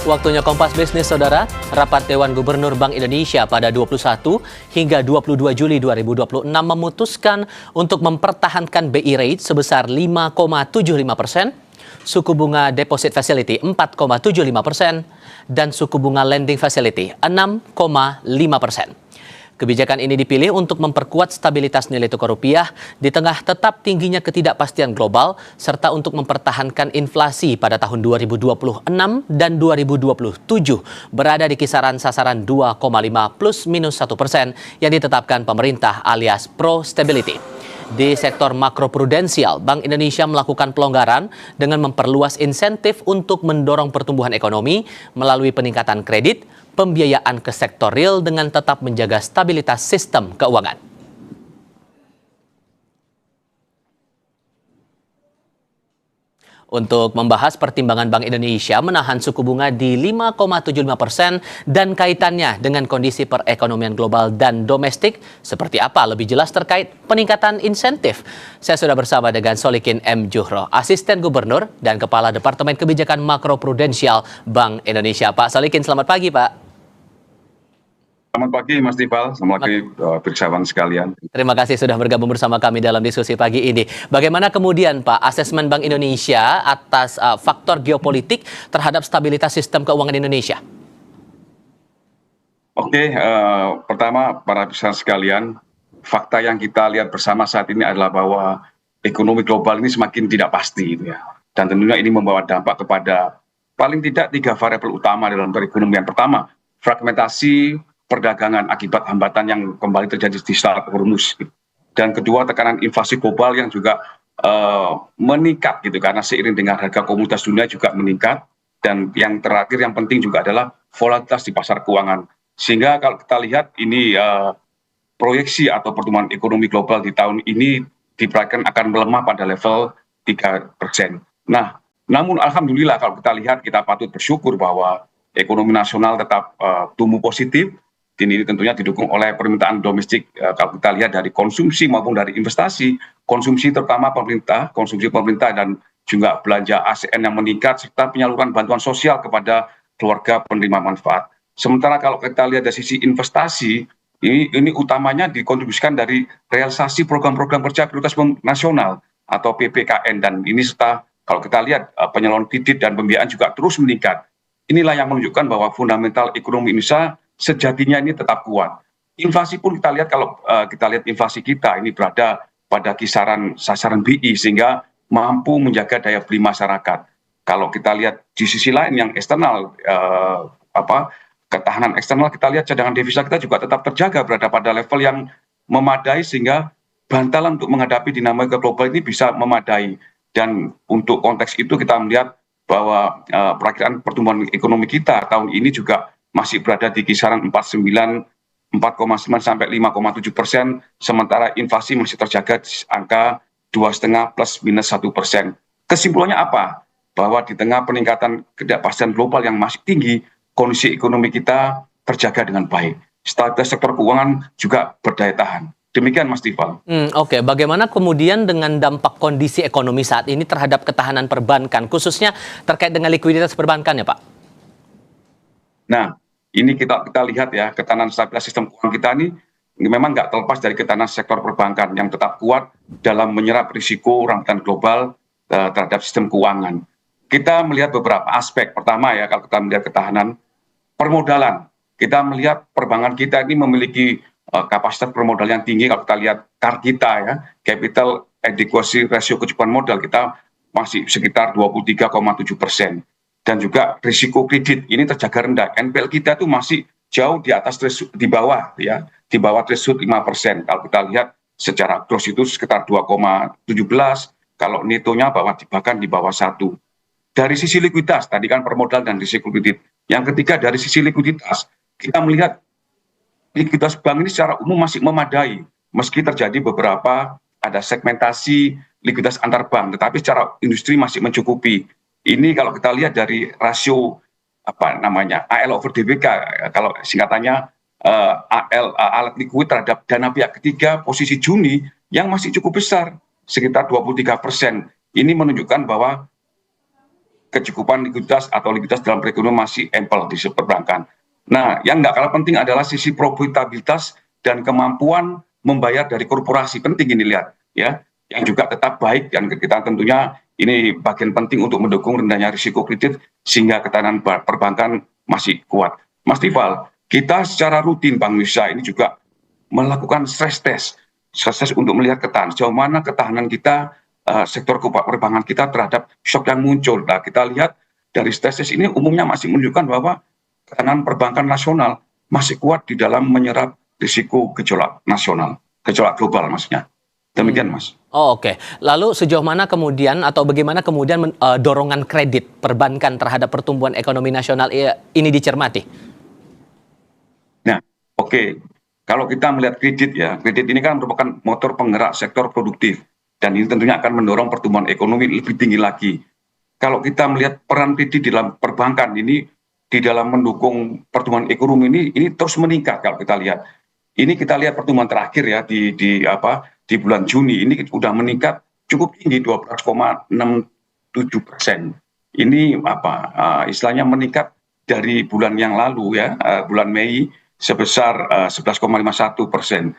Waktunya Kompas Bisnis, Saudara. Rapat Dewan Gubernur Bank Indonesia pada 21 hingga 22 Juli 2026 memutuskan untuk mempertahankan BI rate sebesar 5,75%, suku bunga deposit facility 4,75%, dan suku bunga lending facility 6,5%. Kebijakan ini dipilih untuk memperkuat stabilitas nilai tukar rupiah di tengah tetap tingginya ketidakpastian global serta untuk mempertahankan inflasi pada tahun 2026 dan 2027 berada di kisaran sasaran 2,5 plus minus 1% yang ditetapkan pemerintah alias pro stability. Di sektor makroprudensial, Bank Indonesia melakukan pelonggaran dengan memperluas insentif untuk mendorong pertumbuhan ekonomi melalui peningkatan kredit, pembiayaan ke sektor real dengan tetap menjaga stabilitas sistem keuangan. Untuk membahas pertimbangan Bank Indonesia menahan suku bunga di 5,75% dan kaitannya dengan kondisi perekonomian global dan domestik, seperti apa lebih jelas terkait peningkatan insentif? Saya sudah bersama dengan Solikin M. Juhro, Asisten Gubernur dan Kepala Departemen Kebijakan Makroprudensial Bank Indonesia. Pak Solikin, selamat pagi, Pak. Selamat pagi Mas Tifal, selamat pagi persahabat sekalian. Terima kasih sudah bergabung bersama kami dalam diskusi pagi ini. Bagaimana kemudian Pak asesmen Bank Indonesia atas faktor geopolitik terhadap stabilitas sistem keuangan Indonesia? Oke, pertama para persahabat sekalian, fakta yang kita lihat bersama saat ini adalah bahwa ekonomi global ini semakin tidak pasti, gitu ya. Dan tentunya ini membawa dampak kepada paling tidak 3 variabel utama dalam perekonomian. Pertama, fragmentasi perdagangan akibat hambatan yang kembali terjadi di Strait Hormuz. Dan kedua, tekanan inflasi global yang juga meningkat gitu karena seiring dengan harga komoditas dunia juga meningkat. Dan yang terakhir yang penting juga adalah volatilitas di pasar keuangan. Sehingga kalau kita lihat ini proyeksi atau pertumbuhan ekonomi global di tahun ini diperkirakan akan melemah pada level 3%. Nah, namun alhamdulillah kalau kita lihat kita patut bersyukur bahwa ekonomi nasional tetap tumbuh positif. Ini tentunya didukung oleh permintaan domestik kalau kita lihat dari konsumsi maupun dari investasi, konsumsi terutama pemerintah, konsumsi pemerintah dan juga belanja ASN yang meningkat serta penyaluran bantuan sosial kepada keluarga penerima manfaat. Sementara kalau kita lihat dari sisi investasi, ini utamanya dikontribusikan dari realisasi program-program kerja prioritas nasional atau PPKN, dan ini serta kalau kita lihat penyaluran kredit dan pembiayaan juga terus meningkat. Inilah yang menunjukkan bahwa fundamental ekonomi Indonesia sejatinya ini tetap kuat. Inflasi pun kita lihat kalau kita lihat inflasi kita ini berada pada kisaran sasaran BI sehingga mampu menjaga daya beli masyarakat. Kalau kita lihat di sisi lain yang eksternal, ketahanan eksternal, kita lihat cadangan devisa kita juga tetap terjaga berada pada level yang memadai sehingga bantalan untuk menghadapi dinamika global ini bisa memadai. Dan untuk konteks itu kita melihat bahwa perakiraan pertumbuhan ekonomi kita tahun ini juga masih berada di kisaran 4,9 sampai 5,7%, sementara inflasi masih terjaga di angka 2,5 plus minus 1%. Kesimpulannya apa? Bahwa di tengah peningkatan ketidakpastian global yang masih tinggi, kondisi ekonomi kita terjaga dengan baik. Stabilitas sektor keuangan juga berdaya tahan. Demikian Mas Tifal. Oke. Bagaimana kemudian dengan dampak kondisi ekonomi saat ini terhadap ketahanan perbankan, khususnya terkait dengan likuiditas perbankan ya Pak? Nah, ini kita lihat ya, ketahanan stabilitas sistem keuangan kita ini memang nggak terlepas dari ketahanan sektor perbankan yang tetap kuat dalam menyerap risiko rangkaian global terhadap sistem keuangan. Kita melihat beberapa aspek. Pertama ya, kalau kita melihat ketahanan permodalan, kita melihat perbankan kita ini memiliki kapasitas permodal yang tinggi. Kalau kita lihat CAR kita ya, capital adequacy ratio kecukupan modal kita masih sekitar 23,7%. Dan juga risiko kredit ini terjaga rendah. NPL kita itu masih jauh di atas di bawah ya, di bawah threshold 5%. Kalau kita lihat secara gross itu sekitar 2,17, kalau netonya bahkan di bawah 1. Dari sisi likuiditas, tadi kan permodal dan risiko kredit. Yang ketiga dari sisi likuiditas, kita melihat likuiditas bank ini secara umum masih memadai. Meski terjadi beberapa ada segmentasi likuiditas antar bank, tetapi secara industri masih mencukupi. Ini kalau kita lihat dari rasio AL over DBK, kalau singkatannya alat likuid terhadap dana pihak ketiga posisi Juni yang masih cukup besar, sekitar 23%. Ini menunjukkan bahwa kecukupan likuiditas atau likuiditas dalam perekonomian masih ample di perbankan. Nah, yang nggak kalah penting adalah sisi profitabilitas dan kemampuan membayar dari korporasi. Penting ini lihat ya, yang juga tetap baik, dan kita tentunya ini bagian penting untuk mendukung rendahnya risiko kredit sehingga ketahanan perbankan masih kuat. Mas Tifal, kita secara rutin Bank Indonesia ini juga melakukan stress test untuk melihat sejauh mana ketahanan kita, sektor perbankan kita terhadap shock yang muncul. Nah, kita lihat dari stress test ini umumnya masih menunjukkan bahwa ketahanan perbankan nasional masih kuat di dalam menyerap risiko gejolak nasional, gejolak global maksudnya. Demikian, Mas. Oh, oke. Lalu sejauh mana kemudian atau bagaimana kemudian dorongan kredit perbankan terhadap pertumbuhan ekonomi nasional ini dicermati? Nah, oke. Kalau kita melihat kredit ya, kredit ini kan merupakan motor penggerak sektor produktif, dan ini tentunya akan mendorong pertumbuhan ekonomi lebih tinggi lagi. Kalau kita melihat peran kredit di dalam perbankan ini di dalam mendukung pertumbuhan ekonomi ini terus meningkat. Kalau kita lihat, ini kita lihat pertumbuhan terakhir ya di bulan Juni ini sudah meningkat cukup tinggi 12,67%. Ini istilahnya meningkat dari bulan yang lalu ya, bulan Mei sebesar 11,51%.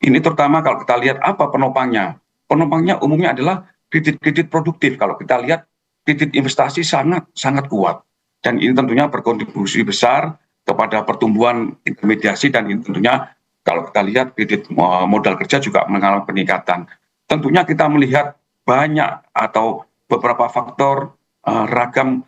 Ini terutama kalau kita lihat apa penopangnya. Penopangnya umumnya adalah kredit-kredit produktif. Kalau kita lihat kredit investasi sangat kuat, dan ini tentunya berkontribusi besar kepada pertumbuhan intermediasi, dan ini tentunya kalau kita lihat kredit modal kerja juga mengalami peningkatan. Tentunya kita melihat banyak atau beberapa faktor ragam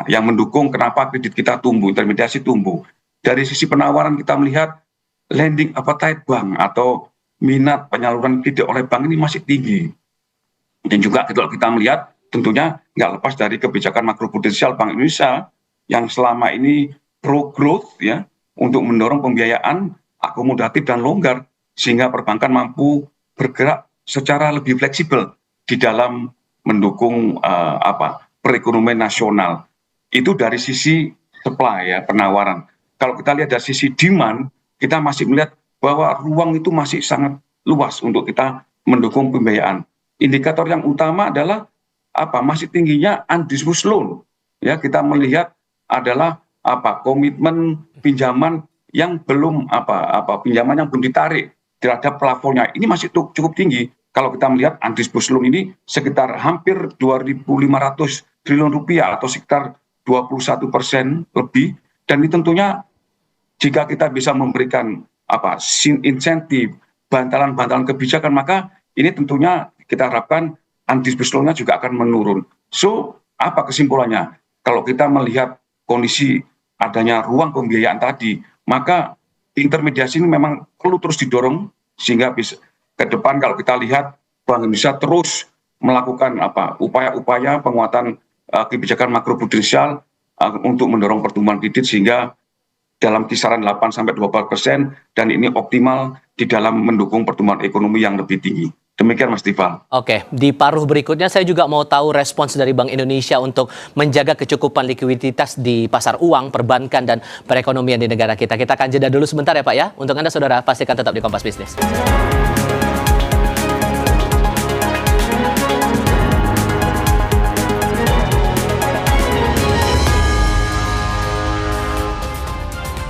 yang mendukung kenapa kredit kita tumbuh, intermediasi tumbuh. Dari sisi penawaran kita melihat lending appetite bank atau minat penyaluran kredit oleh bank ini masih tinggi. Dan juga kalau kita melihat tentunya nggak lepas dari kebijakan makroprudensial Bank Indonesia yang selama ini pro growth ya, untuk mendorong pembiayaan akomodatif dan longgar sehingga perbankan mampu bergerak secara lebih fleksibel di dalam mendukung perekonomian nasional. Itu dari sisi supply ya, penawaran. Kalau kita lihat dari sisi demand, kita masih melihat bahwa ruang itu masih sangat luas untuk kita mendukung pembiayaan. Indikator yang utama adalah masih tingginya undisbursed loan. Ya, kita melihat adalah komitmen pinjaman yang belum pinjaman yang belum ditarik terhadap plafonnya. Ini masih cukup tinggi. Kalau kita melihat undisbursed loan ini sekitar hampir 2.500 triliun rupiah atau sekitar 21% lebih. Dan ini tentunya jika kita bisa memberikan insentif, bantalan-bantalan kebijakan, maka ini tentunya kita harapkan undisbursed loan-nya juga akan menurun. So, apa kesimpulannya? Kalau kita melihat kondisi adanya ruang pembiayaan tadi, maka intermediasi ini memang perlu terus didorong sehingga bisa ke depan. Kalau kita lihat Bank Indonesia terus melakukan upaya-upaya penguatan kebijakan makroprudensial untuk mendorong pertumbuhan kredit sehingga dalam kisaran 8-12%, dan ini optimal di dalam mendukung pertumbuhan ekonomi yang lebih tinggi. Demikian Mas Tifal. Oke, di paruh berikutnya saya juga mau tahu respons dari Bank Indonesia untuk menjaga kecukupan likuiditas di pasar uang, perbankan, dan perekonomian di negara kita. Kita akan jeda dulu sebentar ya Pak ya. Untuk Anda saudara, pastikan tetap di Kompas Bisnis.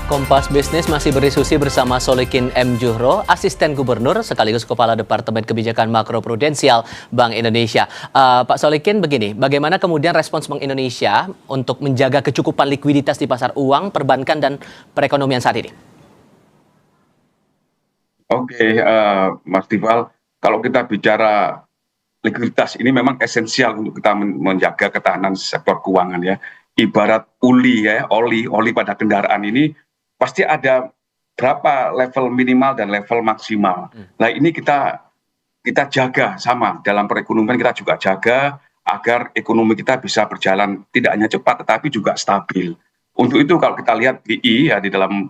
Kompas Bisnis masih berdiskusi bersama Solikin M. Juhro, Asisten Gubernur sekaligus Kepala Departemen Kebijakan Makroprudensial Bank Indonesia. Pak Solikin, begini, bagaimana kemudian respons Bank Indonesia untuk menjaga kecukupan likuiditas di pasar uang, perbankan, dan perekonomian saat ini? Oke, Mas Tifal, kalau kita bicara likuiditas ini memang esensial untuk kita menjaga ketahanan sektor keuangan ya. Ibarat oli pada kendaraan ini pasti ada berapa level minimal dan level maksimal. Nah ini kita jaga sama dalam perekonomian, kita juga jaga agar ekonomi kita bisa berjalan tidak hanya cepat tetapi juga stabil. Untuk itu kalau kita lihat BI ya di dalam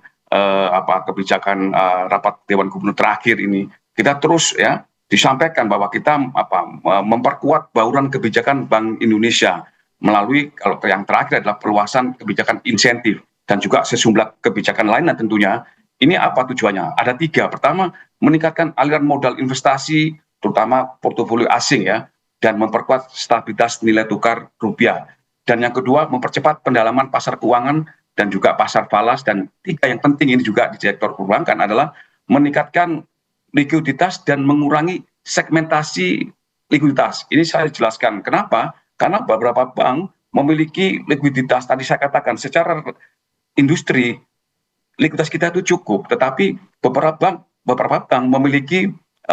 kebijakan rapat Dewan Gubernur terakhir ini, kita terus ya disampaikan bahwa kita memperkuat bauran kebijakan Bank Indonesia melalui, kalau yang terakhir adalah perluasan kebijakan insentif dan juga sejumlah kebijakan lainnya tentunya. Ini apa tujuannya? Ada 3. Pertama, meningkatkan aliran modal investasi, terutama portofolio asing ya, dan memperkuat stabilitas nilai tukar rupiah. Dan yang kedua, mempercepat pendalaman pasar keuangan dan juga pasar falas. Dan tiga yang penting ini juga di sektor perbankan adalah meningkatkan likuiditas dan mengurangi segmentasi likuiditas. Ini saya jelaskan kenapa, karena beberapa bank memiliki likuiditas, tadi saya katakan secara industri likuiditas kita itu cukup, tetapi beberapa bank memiliki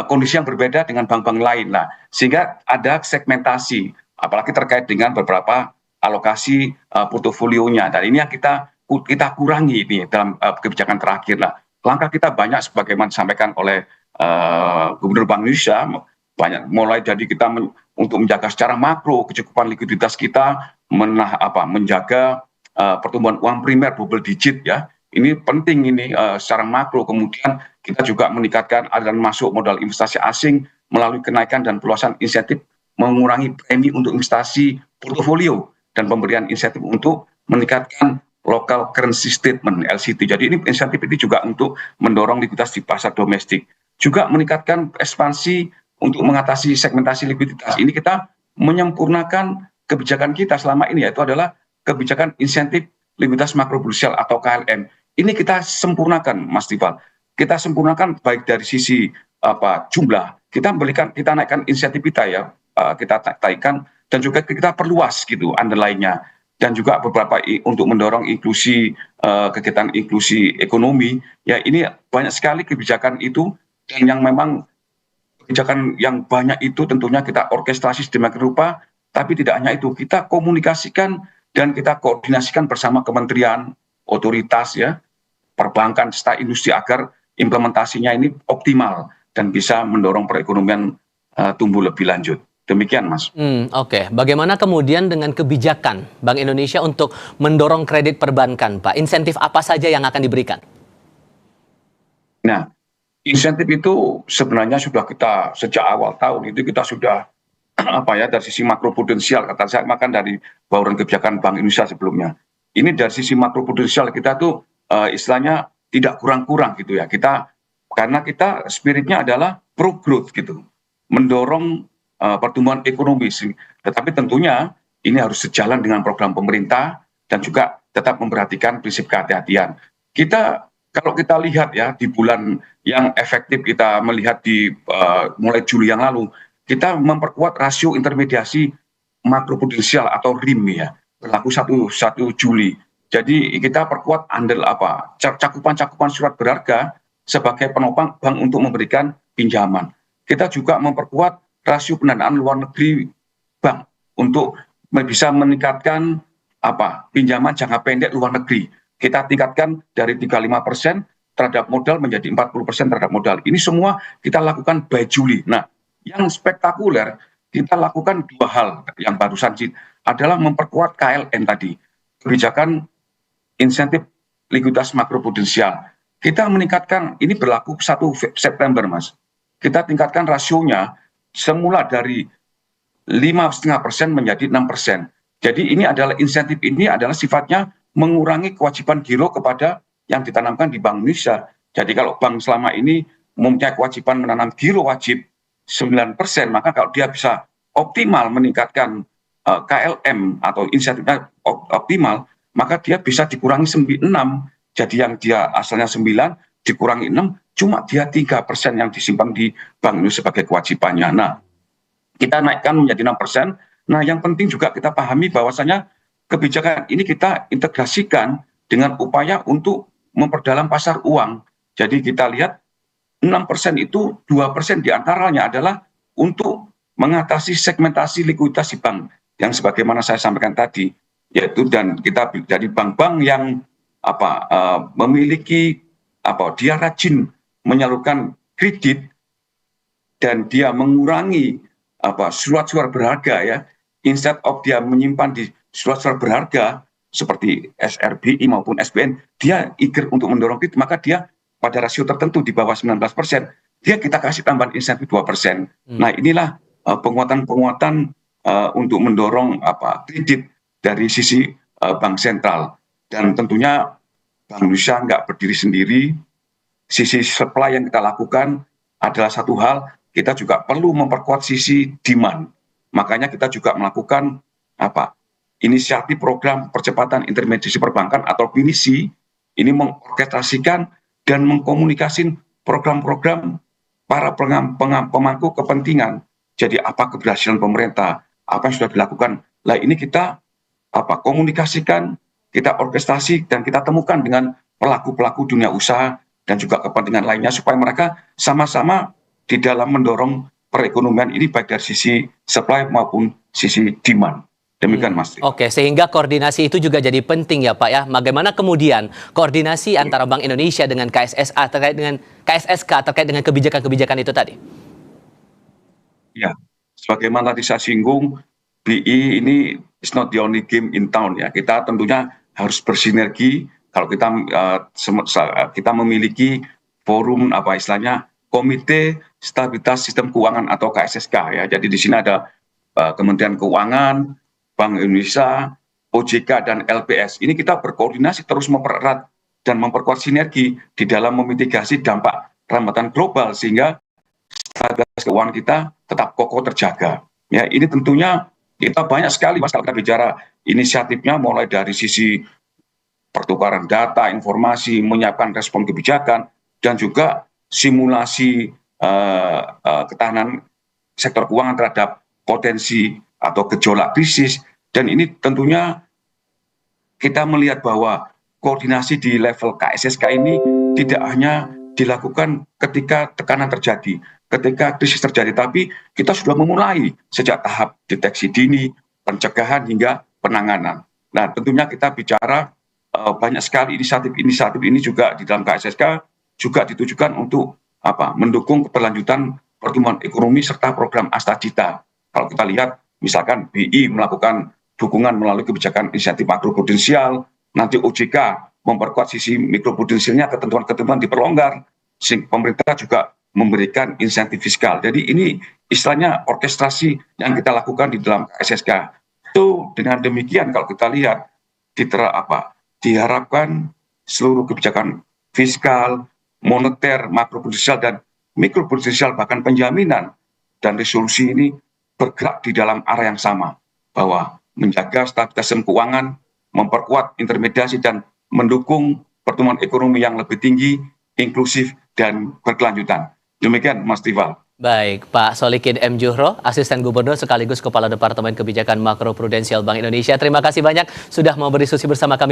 kondisi yang berbeda dengan bank-bank lain. Nah, sehingga ada segmentasi, apalagi terkait dengan beberapa alokasi portofolionya. Dan ini yang kita kurangi ini dalam kebijakan terakhir. Nah, langkah kita banyak sebagaimana disampaikan oleh Gubernur Bank Indonesia, banyak mulai dari kita untuk menjaga secara makro kecukupan likuiditas kita, menjaga pertumbuhan uang primer double digit ya. Ini penting ini secara makro. Kemudian kita juga meningkatkan aliran masuk modal investasi asing melalui kenaikan dan perluasan insentif mengurangi premi untuk investasi portofolio dan pemberian insentif untuk meningkatkan local currency statement LCT. Jadi ini insentif ini juga untuk mendorong likuiditas di pasar domestik. Juga meningkatkan ekspansi untuk mengatasi segmentasi likuiditas. Ini kita menyempurnakan kebijakan kita selama ini, yaitu adalah kebijakan insentif likuiditas makroprudensial atau KLM. Ini kita sempurnakan, Mas Tifal. Kita sempurnakan baik dari sisi jumlah, kita naikkan insentif kita ya, kita naikkan dan juga kita perluas gitu underline-nya, dan juga beberapa untuk mendorong inklusi kegiatan inklusi ekonomi. Ya ini banyak sekali kebijakan itu, dan yang memang kebijakan yang banyak itu tentunya kita orkestrasi sedemikian rupa, tapi tidak hanya itu, kita komunikasikan dan kita koordinasikan bersama kementerian, otoritas ya, perbankan, serta industri agar implementasinya ini optimal dan bisa mendorong perekonomian tumbuh lebih lanjut. Demikian, Mas. Oke. Bagaimana kemudian dengan kebijakan Bank Indonesia untuk mendorong kredit perbankan, Pak? Insentif apa saja yang akan diberikan? Nah, insentif itu sebenarnya sudah kita sejak awal tahun itu kita sudah dari sisi makroprudensial, kata saya makan dari bauran kebijakan Bank Indonesia sebelumnya. Ini dari sisi makroprudensial kita tuh istilahnya tidak kurang-kurang gitu ya. Karena kita spiritnya adalah pro growth gitu, mendorong pertumbuhan ekonomi. Tetapi tentunya ini harus sejalan dengan program pemerintah dan juga tetap memperhatikan prinsip kehati-hatian. Kalau kita lihat ya di bulan yang efektif, kita melihat di mulai Juli yang lalu, kita memperkuat rasio intermediasi makroprudensial atau RIM ya, berlaku 1 Juli. Jadi kita perkuat cakupan surat berharga sebagai penopang bank untuk memberikan pinjaman. Kita juga memperkuat rasio pendanaan luar negeri bank untuk bisa meningkatkan pinjaman jangka pendek luar negeri. Kita tingkatkan dari 35% terhadap modal menjadi 40% terhadap modal. Ini semua kita lakukan by Juli. Nah, yang spektakuler kita lakukan dua hal yang barusan adalah memperkuat KLM tadi, kebijakan insentif likuiditas makroprudensial. Kita meningkatkan, ini berlaku 1 September, Mas. Kita tingkatkan rasionya semula dari 5,5% menjadi 6%. Jadi ini adalah insentif ini adalah sifatnya mengurangi kewajiban giro kepada yang ditanamkan di Bank Indonesia. Jadi kalau bank selama ini mempunyai kewajiban menanam giro wajib 9%, maka kalau dia bisa optimal meningkatkan KLM atau insentifnya optimal, maka dia bisa dikurangi 6. Jadi yang dia asalnya 9 dikurangi 6, cuma dia 3% yang disimpan di bank itu sebagai kewajibannya. Nah, kita naikkan menjadi 6%. Nah, yang penting juga kita pahami bahwasanya kebijakan ini kita integrasikan dengan upaya untuk memperdalam pasar uang. Jadi kita lihat 6% itu 2% diantaranya adalah untuk mengatasi segmentasi likuiditas di bank yang sebagaimana saya sampaikan tadi, yaitu dan kita jadi bank-bank yang memiliki dia rajin menyalurkan kredit dan dia mengurangi surat-surat berharga ya, instead of dia menyimpan di surat-surat berharga seperti SRBI maupun SBN, dia eager untuk mendorong kredit, maka dia pada rasio tertentu di bawah 19%, kita kasih tambahan insentif 2%. Nah, inilah penguatan-penguatan untuk mendorong kredit dari sisi bank sentral. Dan tentunya Bank Indonesia nggak berdiri sendiri. Sisi supply yang kita lakukan adalah satu hal, kita juga perlu memperkuat sisi demand. Makanya kita juga melakukan inisiatif program percepatan intermediasi perbankan atau PINISI ini mengorkestrasikan dan mengkomunikasikan program-program para pemangku kepentingan. Jadi apa keberhasilan pemerintah, apa yang sudah dilakukan. Lah ini kita komunikasikan, kita orkestrasi dan kita temukan dengan pelaku-pelaku dunia usaha dan juga kepentingan lainnya supaya mereka sama-sama di dalam mendorong perekonomian ini baik dari sisi supply maupun sisi demand. Demikian Mas. Oke, sehingga koordinasi itu juga jadi penting ya Pak ya. Bagaimana kemudian koordinasi antara Bank Indonesia dengan KSSA terkait dengan KSSK terkait dengan kebijakan-kebijakan itu tadi? Ya, sebagaimana tadi saya singgung, BI ini is not the only game in town ya. Kita tentunya harus bersinergi. Kalau kita memiliki forum istilahnya Komite Stabilitas Sistem Keuangan atau KSSK ya. Jadi di sini ada Kementerian Keuangan, Bank Indonesia, OJK dan LPS. Ini kita berkoordinasi terus mempererat dan memperkuat sinergi di dalam memitigasi dampak rambatan global sehingga stabilitas keuangan kita tetap kokoh terjaga. Ya, ini tentunya kita banyak sekali Mas kalau kita bicara inisiatifnya mulai dari sisi pertukaran data, informasi, menyiapkan respon kebijakan dan juga simulasi ketahanan sektor keuangan terhadap potensi atau gejolak krisis. Dan ini tentunya kita melihat bahwa koordinasi di level KSSK ini tidak hanya dilakukan ketika tekanan terjadi, ketika krisis terjadi, tapi kita sudah memulai sejak tahap deteksi dini, pencegahan hingga penanganan. Nah, tentunya kita bicara banyak sekali inisiatif ini juga di dalam KSSK juga ditujukan untuk mendukung keberlanjutan pertumbuhan ekonomi serta program Astagita. Kalau kita lihat, misalkan BI melakukan dukungan melalui kebijakan inisiatif makroprudensial, nanti OJK memperkuat sisi mikroprudensialnya, ketentuan-ketentuan diperlonggar, sehingga pemerintah juga memberikan insentif fiskal. Jadi ini istilahnya orkestrasi yang kita lakukan di dalam KSSK. Itu dengan demikian kalau kita lihat diharapkan seluruh kebijakan fiskal, moneter, makroprudensial dan mikroprudensial bahkan penjaminan dan resolusi ini bergerak di dalam arah yang sama, bahwa menjaga stabilitas sistem keuangan, memperkuat intermediasi dan mendukung pertumbuhan ekonomi yang lebih tinggi, inklusif dan berkelanjutan. Demikian Mas Tifal. Baik, Pak Solikin M. Juhro, Asisten Gubernur sekaligus Kepala Departemen Kebijakan Makroprudensial Bank Indonesia. Terima kasih banyak sudah mau berdiskusi bersama kami.